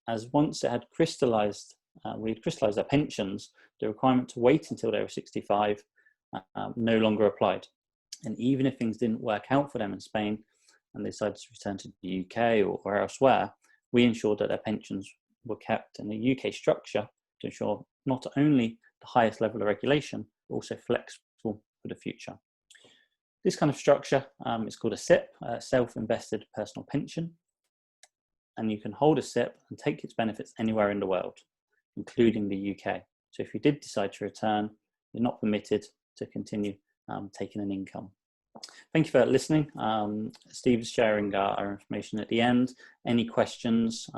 Speaker 5: As once it had crystallised, we had crystallised their pensions, the requirement to wait until they were 65 no longer applied. And even if things didn't work out for them in Spain and they decided to return to the UK or elsewhere, we ensured that their pensions were kept in a UK structure to ensure not only the highest level of regulation, but also flexible for the future. This kind of structure is called a SIP, self-invested personal pension. And you can hold a SIP and take its benefits anywhere in the world, including the UK. So if you did decide to return, you're not permitted to continue taking an income. Thank you for listening. Steve is sharing our information at the end. Any questions,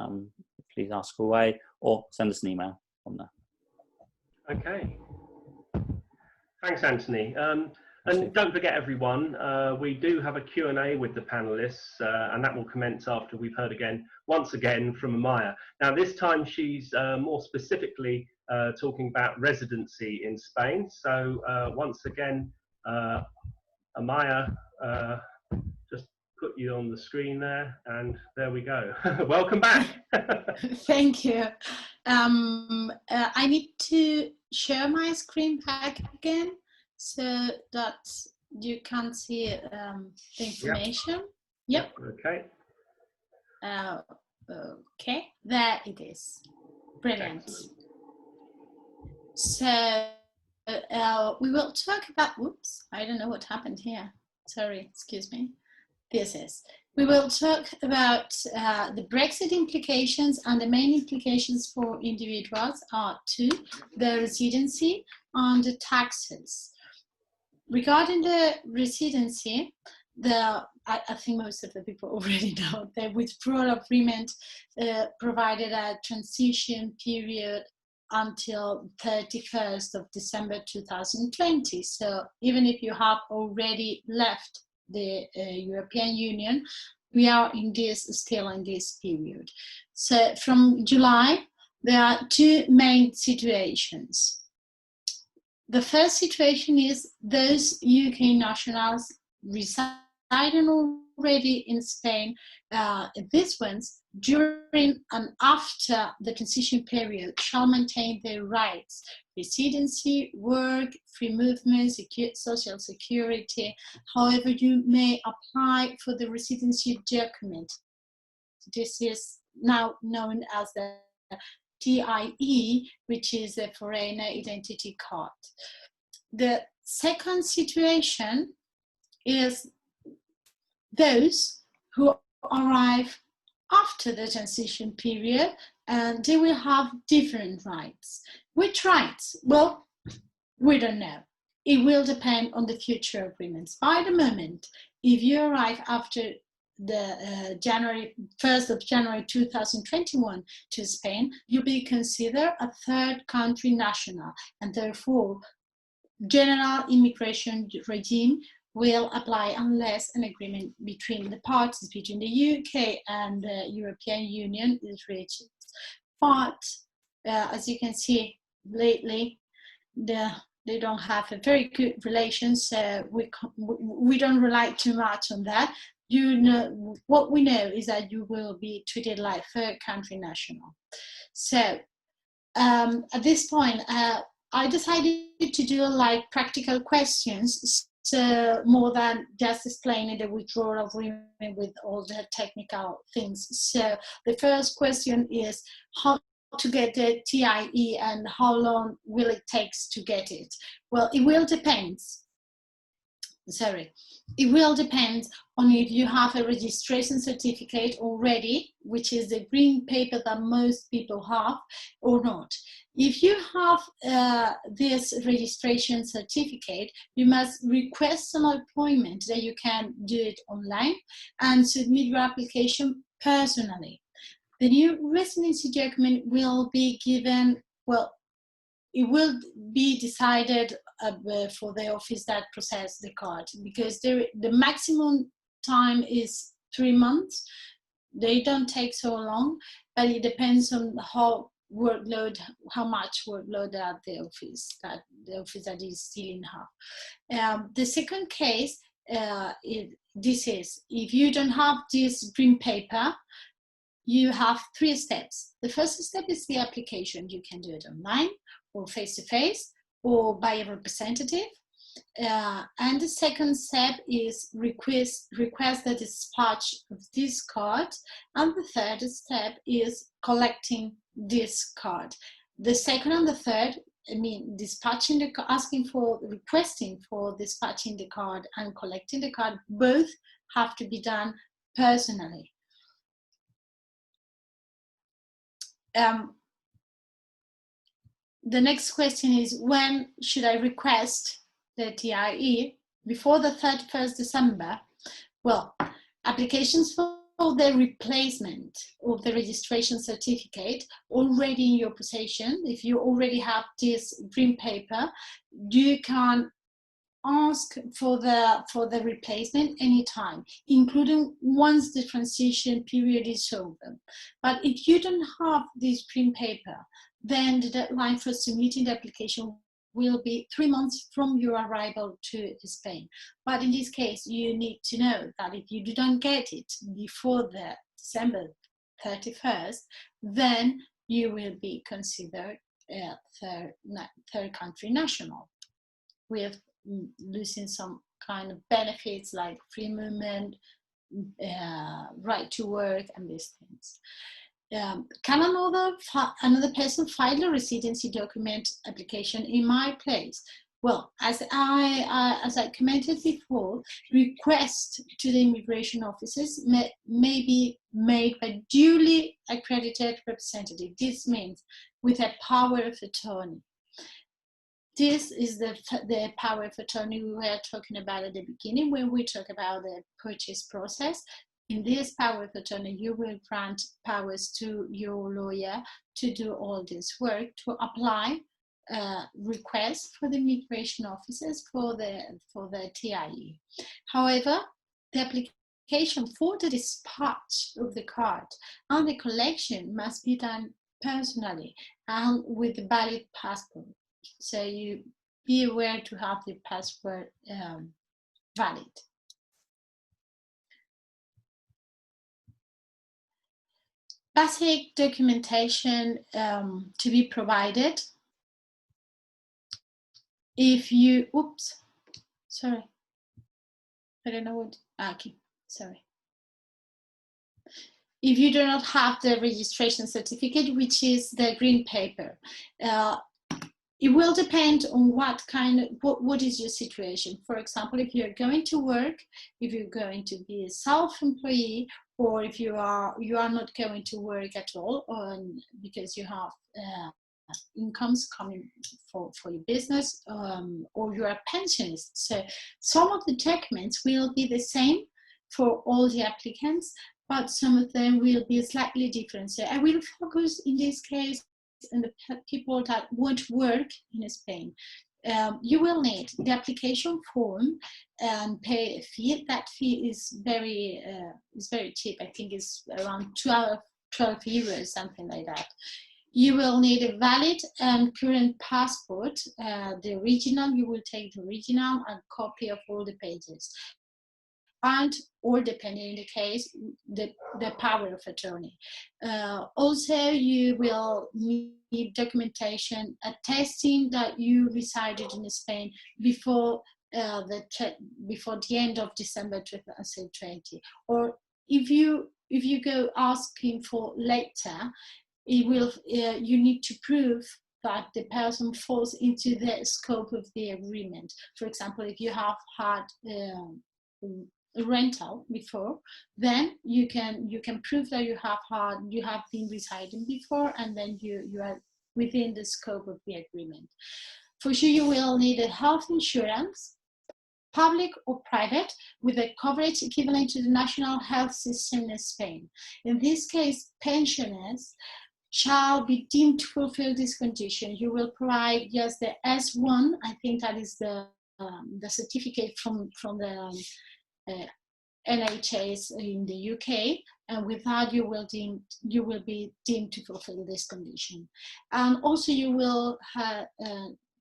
Speaker 5: please ask away or send us an email from there.
Speaker 1: Okay. Thanks, Anthony. And don't forget, everyone, we do have a Q&A with the panelists, and that will commence after we've heard once again from Amaya. Now, this time she's more specifically talking about residency in Spain. So once again, Amaya, just put you on the screen there, and there we go. Welcome back.
Speaker 3: Thank you. I need to share my screen back again, so that you can see the information. Yep.
Speaker 1: Okay.
Speaker 3: Okay, there it is. Brilliant.
Speaker 1: Excellent.
Speaker 3: So we will talk about, whoops, I don't know what happened here. Sorry, excuse me. This is. We will talk about the Brexit implications, and the main implications for individuals are two: the residency and the taxes. Regarding the residency, I think most of the people already know the withdrawal agreement provided a transition period until 31st of December 2020. So even if you have already left the European Union, we are still in this period. So from July, there are two main situations. The first situation is those UK nationals residing already in Spain, these ones, during and after the transition period, shall maintain their rights: residency, work, free movement, social security. However, you may apply for the residency document. This is now known as the TIE, which is a foreigner identity card. The second situation is those who arrive after the transition period, and they will have different rights. Which rights? Well, we don't know. It will depend on the future agreements. By the moment, if you arrive after the 1st of January 2021 to Spain, you'll be considered a third country national, and therefore general immigration regime will apply unless an agreement between the parties, between the UK and the European Union, is reached. But as you can see lately, they don't have a very good relation, so we don't rely too much on that. You know, what we know is that you will be treated like third country national. So at this point, I decided to do like practical questions, so more than just explaining the withdrawal agreement with all the technical things. So the first question is how to get the TIE and how long will it take to get it? Well, it will depend. It will depend on if you have a registration certificate already, which is the green paper that most people have, or not. If you have this registration certificate, you must request an appointment that you can do it online and submit your application personally. The new residency document will be given, well, it will be decided for the office that process the card, because the maximum time is 3 months. They don't take so long, but it depends on how much workload at the office that is still in half. The second case, this is if you don't have this green paper, you have 3 steps. The first step is the application. You can do it online or face-to-face or by a representative. And the second step is request the dispatch of this card. And the third step is collecting this card. The second and the third, requesting for dispatching the card and collecting the card, both have to be done personally. The next question is, when should I request the TIE? Before the 31st December? Well, applications for the replacement of the registration certificate already in your possession, if you already have this green paper, you can ask for the replacement anytime, including once the transition period is over. But if you don't have this green paper, then the deadline for submitting the application will be 3 months from your arrival to Spain. But in this case, you need to know that if you don't get it before the December 31st, then you will be considered a third country national, with losing some kind of benefits like free movement, right to work and these things. Can another person file a residency document application in my place? Well, as I commented before, requests to the immigration offices may be made by duly accredited representative. This means with a power of attorney. This is the power of attorney we were talking about at the beginning when we talk about the purchase process. In this power of attorney, you will grant powers to your lawyer to do all this work, to apply requests for the immigration officers for the TIE. However, the application for the dispatch of the card and the collection must be done personally and with a valid passport. So you be aware to have the passport valid. Basic documentation to be provided. If you, oops, sorry, I don't know what, okay, sorry. If you do not have the registration certificate, which is the green paper, it will depend on what is your situation. For example, if you're going to work, if you're going to be a self-employee, or if you are not going to work at all, because you have incomes coming for your business, or you're a pensionist. So some of the documents will be the same for all the applicants, but some of them will be slightly different. So I will focus in this case on the people that won't work in Spain. You will need the application form and pay a fee. That fee is very cheap. I think it's around 12 euros, something like that. You will need a valid and current passport, the original. You will take the original and copy of all the pages, and or depending in the case, the power of attorney. Also, you will need documentation attesting that you resided in Spain before the end of December 2020, or if you go asking for later, it will you need to prove that the person falls into the scope of the agreement. For example, if you have had a rental before, then you can prove that you have been residing before, and then you are within the scope of the agreement. For sure, you will need a health insurance, public or private, with a coverage equivalent to the national health system in Spain. In this case, pensioners shall be deemed to fulfill this condition. You will provide just the S1, I think that is the certificate from the NHS in the UK, and with that you will be deemed to fulfill this condition. And also you will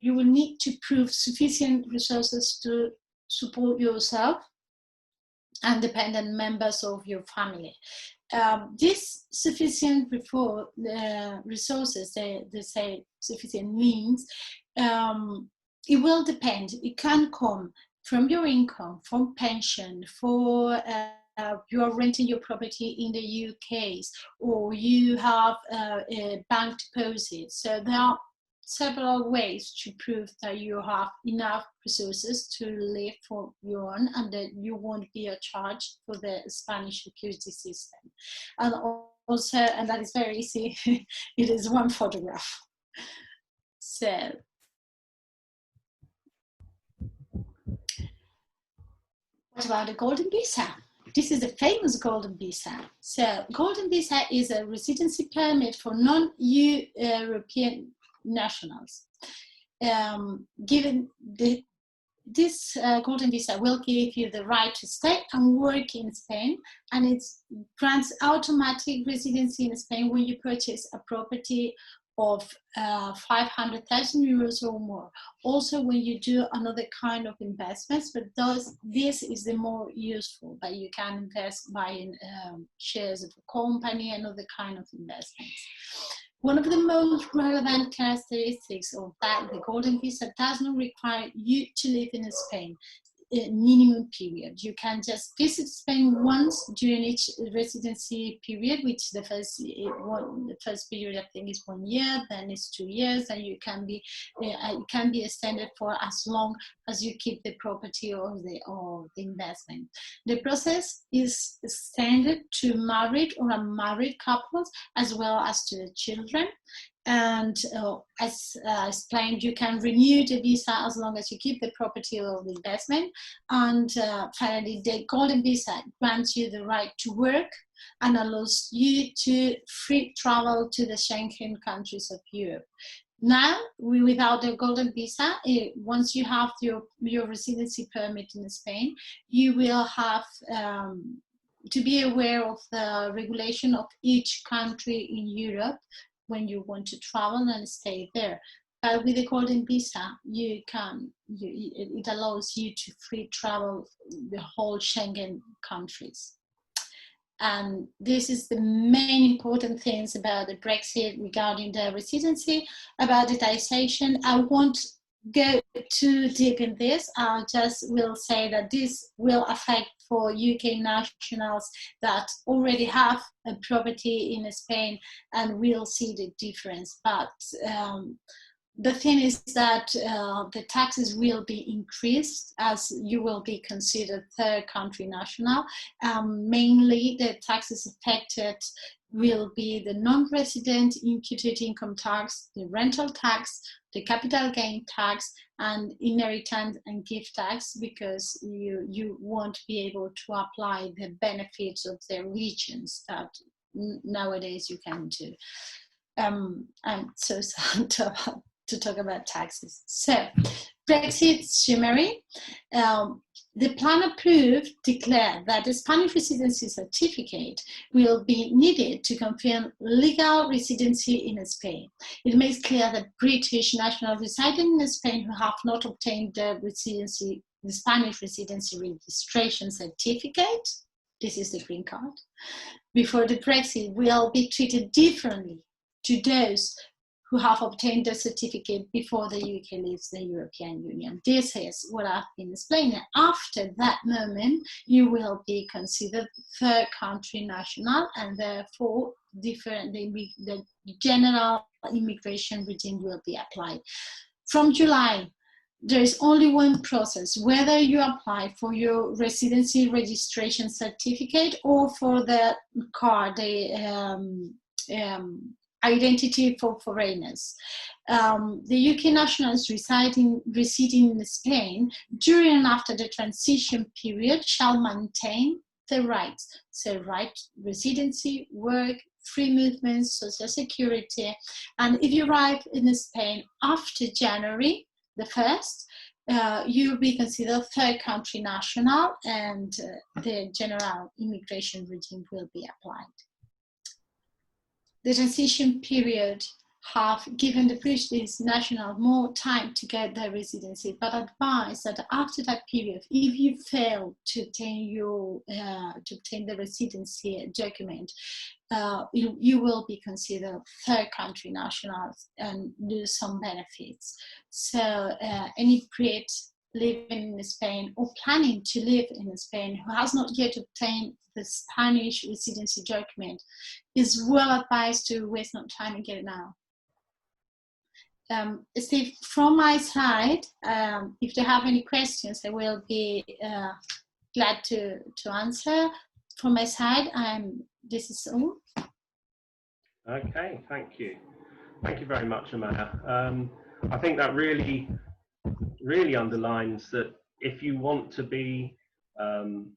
Speaker 3: need to prove sufficient resources to support yourself and dependent members of your family. This sufficient resources, they say sufficient means, it will depend. It can come from your income, from pension, for you are renting your property in the UK, or you have a bank deposit. So there are several ways to prove that you have enough resources to live for your own, and that you won't be charged for the Spanish security system. And also, and that is very easy, it is one photograph. So what about the golden visa? This is the famous golden visa. So golden visa is a residency permit for non-European nationals. This golden visa will give you the right to stay and work in Spain, and it grants automatic residency in Spain when you purchase a property of 500,000 euros or more. Also, when you do another kind of investments, but this is the more useful, but you can invest buying shares of a company and other kind of investments. One of the most relevant characteristics of that, the golden visa does not require you to live in Spain. a minimum period. You can just visit Spain once during each residency period, which the first period I think is 1 year, then it's 2 years, and it can be extended for as long as you keep the property or the investment. The process is extended to married or unmarried couples as well as to the children. And as explained, you can renew the visa as long as you keep the property or the investment. And finally, the golden visa grants you the right to work and allows you to free travel to the Schengen countries of Europe. Now, without the golden visa, once you have your residency permit in Spain, you will have to be aware of the regulation of each country in Europe when you want to travel and stay there. But with the golden visa, it allows you to free travel the whole Schengen countries. And this is the main important things about the Brexit regarding the residency. About the taxation, I won't go too deep in this. I just will say that this will affect for UK nationals that already have a property in Spain, and we'll see the difference. But the thing is that the taxes will be increased as you will be considered third country national. Mainly the taxes affected will be the non-resident imputed income tax, the rental tax, the capital gain tax, and inheritance and gift tax, because you won't be able to apply the benefits of the regions that nowadays you can do. I'm so sad to talk about taxes. So, Brexit summary. The plan approved declared that the Spanish residency certificate will be needed to confirm legal residency in Spain. It makes clear that British nationals residing in Spain who have not obtained the Spanish residency registration certificate, this is the green card, before the Brexit will be treated differently to those who have obtained the certificate before the UK leaves the European Union. This is what I've been explaining. After that moment, you will be considered third country national, and therefore the general immigration regime will be applied. From July, there is only one process, whether you apply for your residency registration certificate or for the card, the identity for foreigners. The UK nationals residing in Spain during and after the transition period shall maintain the rights. So right, residency, work, free movement, social security. And if you arrive in Spain after January the 1st, you will be considered third country national, and the general immigration regime will be applied. The transition period have given the British national more time to get their residency, but advise that after that period, if you fail to obtain the residency document, you will be considered third country nationals and lose some benefits. So any Brit living in Spain or planning to live in Spain who has not yet obtained the Spanish residency document is well advised to waste no time and get it now. Steve, from my side, if they have any questions, I will be glad to answer. From my side, this is all.
Speaker 1: Okay, thank you. Thank you very much, Amaya. I think that really underlines that if you want to be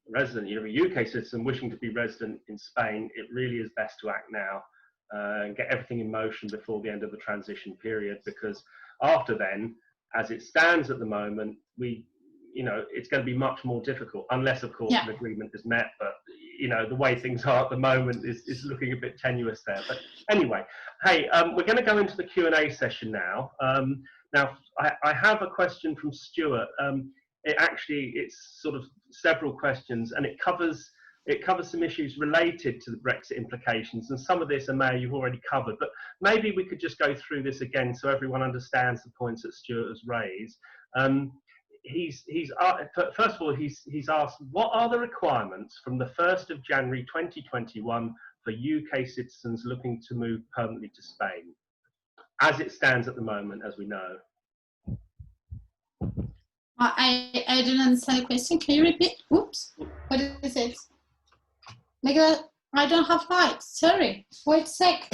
Speaker 1: resident, you're a UK citizen wishing to be resident in Spain, it really is best to act now and get everything in motion before the end of the transition period, because after then, as it stands at the moment, it's going to be much more difficult, unless of course an agreement is met. But the way things are at the moment is looking a bit tenuous there. But anyway, hey, we're going to go into the Q&A session now. Now, I have a question from Stuart. It's sort of several questions, and it covers some issues related to the Brexit implications, and some of this, Amaya, you've already covered, but maybe we could just go through this again so everyone understands the points that Stuart has raised. first of all, he's asked, what are the requirements from the 1st of January 2021 for UK citizens looking to move permanently to Spain, as it stands at the moment, as we know?
Speaker 3: I didn't understand the question. Can you repeat? Oops. What is it? I don't have lights. Sorry. Wait a sec.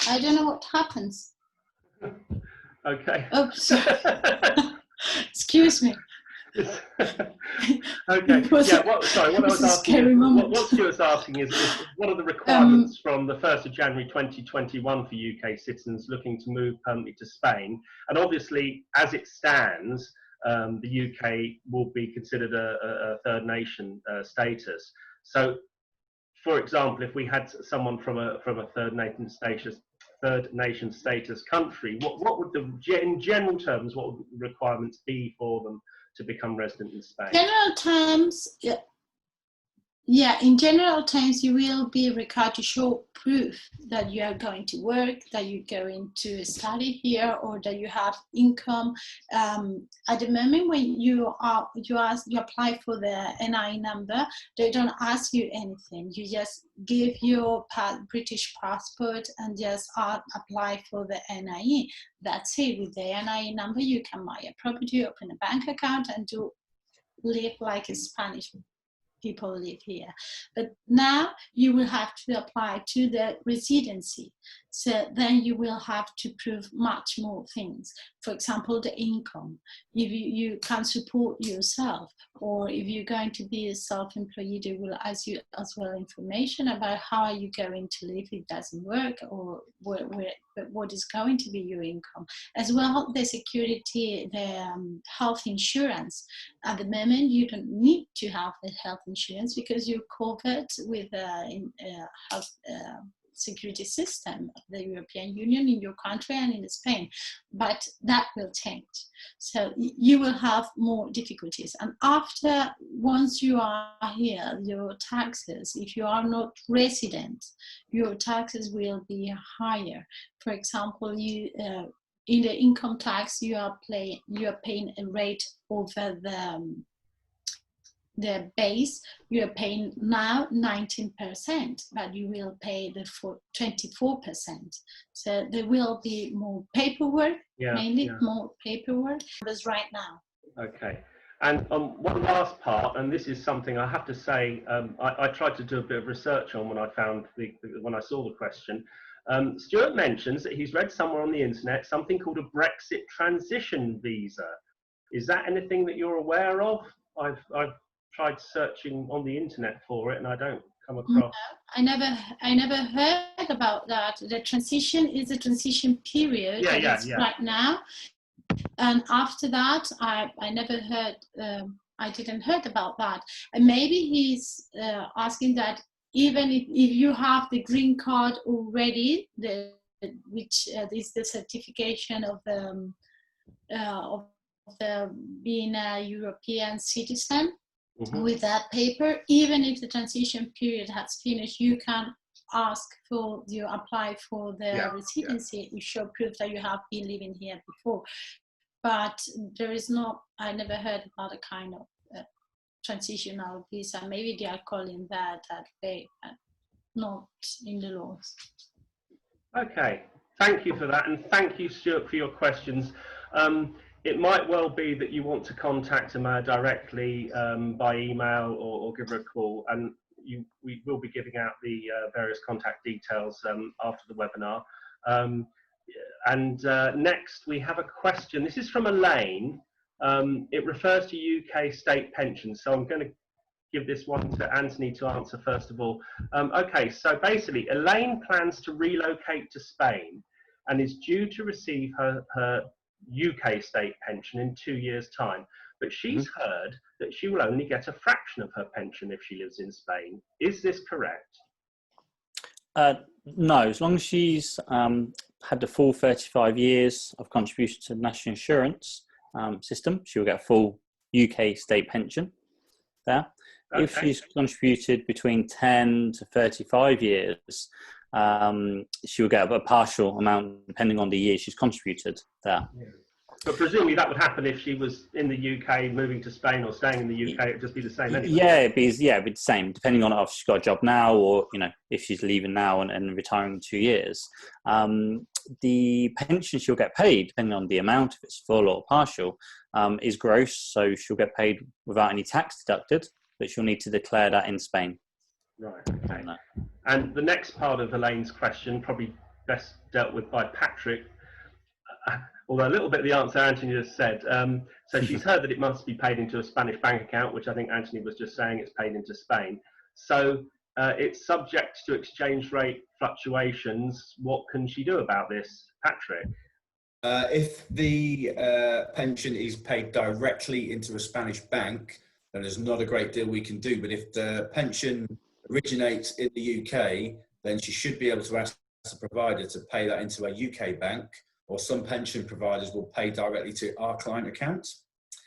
Speaker 3: I don't know what happens.
Speaker 1: Okay.
Speaker 3: Oops. Excuse me.
Speaker 1: Okay. Yeah. Sorry. What I was asking. What Stuart's asking is what are the requirements from the 1st of January 2021 for UK citizens looking to move permanently to Spain? And obviously, as it stands, the UK will be considered a third nation status. So, for example, if we had someone from a third nation status country, what would in general terms, what would the requirements be for them to become resident in Spain?
Speaker 3: General terms, yeah, in general terms, you will be required to show proof that you are going to work, that you're going to study here, or that you have income. At the moment when you apply for the NI number, they don't ask you anything. You just give your British passport and just apply for the NIE. That's it. With the NIE number, you can buy a property, open a bank account, and live like a Spanish people live here. But now you will have to apply to the residency. So then you will have to prove much more things. For example, the income. If you can support yourself, or if you're going to be a self-employed, they will ask you as well information about how are you going to live if it doesn't work, or what is going to be your income. As well, the security, the health insurance. At the moment, you don't need to have the health insurance because you're covered with health security system of the European Union in your country and in Spain, but that will change. So you will have more difficulties. And once you are here, your taxes, if you are not resident, your taxes will be higher. For example, in the income tax, you are paying a rate over the base. You are paying now 19%, but you will pay the 24%. So there will be more paperwork, more paperwork. That's right now.
Speaker 1: Okay. And one last part, and this is something I have to say, I tried to do a bit of research on when I found when I saw the question. Stuart mentions that he's read somewhere on the internet something called a Brexit transition visa. Is that anything that you're aware of? I've tried searching on the internet for it and I don't come across.
Speaker 3: No, I never heard about that. The transition is a transition period right now, and after that I never heard. I didn't heard about that. And maybe he's asking that even if you have the green card already, which is the certification of being a European citizen. Mm-hmm. With that paper, even if the transition period has finished, you can apply for the residency. You show proof that you have been living here before. But I never heard about a kind of transitional visa. Maybe they are calling that way, but not in the laws.
Speaker 1: Okay, thank you for that, and thank you, Stuart, for your questions. It might well be that you want to contact Amaya directly by email or give her a call, and we will be giving out the various contact details after the webinar. Next, we have a question. This is from Elaine. It refers to UK state pensions, so I'm going to give this one to Anthony to answer first of all. Okay, so basically, Elaine plans to relocate to Spain and is due to receive her UK state pension in 2 years' time, but she's heard that she will only get a fraction of her pension if she lives in Spain. Is this correct?
Speaker 5: No, as long as she's had the full 35 years of contribution to the national insurance system, she will get a full UK state pension there. Okay. If she's contributed between 10 to 35 years, she will get a partial amount depending on the year she's contributed there.
Speaker 1: But presumably that would happen if she was in the UK, moving to Spain, or staying in the UK. It'd just be the same anyway.
Speaker 5: Yeah, it'd be the same, depending on if she's got a job now, or if she's leaving now and retiring in 2 years. The pension she'll get paid, depending on the amount, if it's full or partial, is gross. So she'll get paid without any tax deducted, but she'll need to declare that in Spain.
Speaker 1: Right. Okay. And the next part of Elaine's question, probably best dealt with by Patrick. Although a little bit of the answer Anthony just said. So she's heard that it must be paid into a Spanish bank account, which I think Anthony was just saying it's paid into Spain. So it's subject to exchange rate fluctuations. What can she do about this, Patrick?
Speaker 4: If the pension is paid directly into a Spanish bank, then there's not a great deal we can do. But if the pension originates in the UK, then she should be able to ask the provider to pay that into a UK bank, or some pension providers will pay directly to our client account.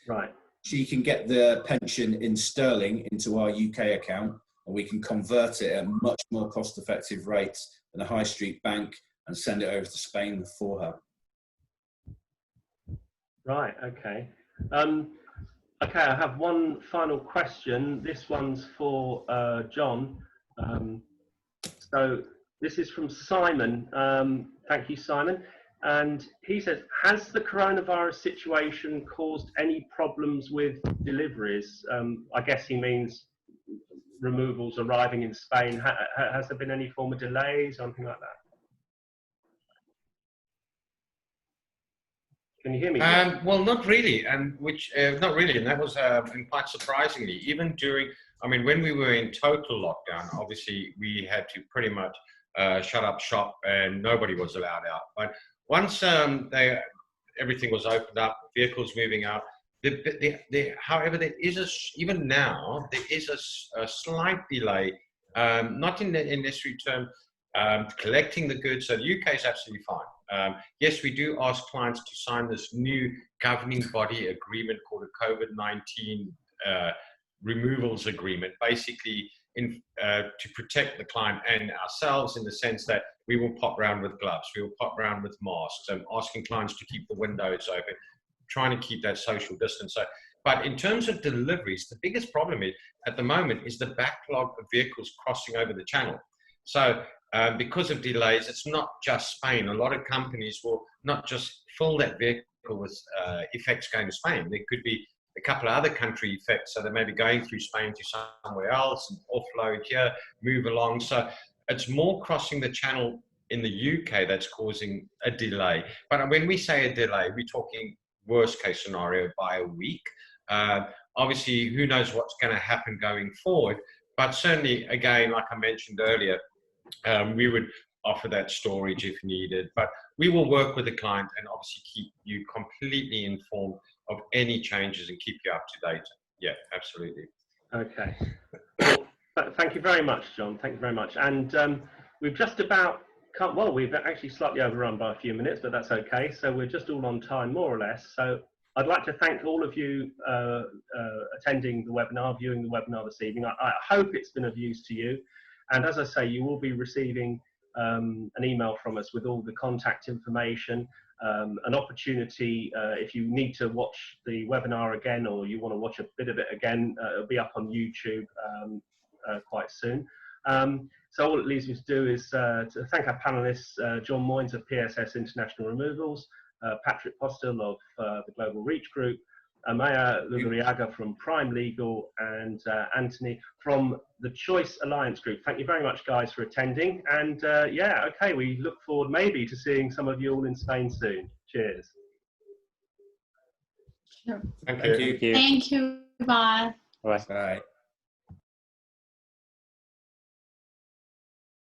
Speaker 1: Right.
Speaker 4: She can get the pension in sterling into our UK account, and we can convert it at a much more cost-effective rate than a high street bank and send it over to Spain for her.
Speaker 1: Right, okay. Okay, I have one final question. This one's for John. So this is from Simon. Thank you, Simon. And he says, has the coronavirus situation caused any problems with deliveries? I guess he means removals arriving in Spain. Has there been any form of delays or anything like that? Can you hear me?
Speaker 2: Well, not really, and not really, and that was and quite surprisingly, even during, I mean, when we were in total lockdown, obviously we had to pretty much shut up shop and nobody was allowed out. But once everything was opened up, vehicles moving out, however, there is even now there is a slight delay, not in necessary term collecting the goods. So the UK is absolutely fine. Yes, we do ask clients to sign this new governing body agreement called a COVID-19 removals agreement, basically to protect the client and ourselves, in the sense that we will pop around with gloves, we will pop around with masks, asking clients to keep the windows open, trying to keep that social distance. So, but in terms of deliveries, the biggest problem at the moment is the backlog of vehicles crossing over the channel. So because of delays, it's not just Spain. A lot of companies will not just fill that vehicle with effects going to Spain. There could be a couple of other country effects. So they may be going through Spain to somewhere else and offload here, move along. So it's more crossing the channel in the UK that's causing a delay. But when we say a delay, we're talking worst case scenario by a week. Obviously, who knows what's going to happen going forward. But certainly, again, like I mentioned earlier, we would offer that storage if needed. But we will work with the client and obviously keep you completely informed of any changes and keep you up to date. Yeah, absolutely.
Speaker 1: Okay. Well, thank you very much, John. Thank you very much. And we've just about well, we've actually slightly overrun by a few minutes, but that's okay. So we're just all on time, more or less. So I'd like to thank all of you attending the webinar, viewing the webinar this evening. I hope it's been of use to you. And as I say, you will be receiving an email from us with all the contact information, an opportunity if you need to watch the webinar again, or you want to watch a bit of it again, it'll be up on YouTube quite soon. So all it leaves me to do is to thank our panelists, John Moynes of PSS International Removals, Patrick Postel of the Global Reach Group, Amaya Lugariaga from Prime Legal, and Anthony from the Choice Alliance Group. Thank you very much, guys, for attending. And yeah, okay, we look forward maybe to seeing some of you all in Spain soon. Cheers.
Speaker 3: Sure.
Speaker 2: Thank you.
Speaker 3: Thank you. Bye.
Speaker 5: All right.
Speaker 4: All right.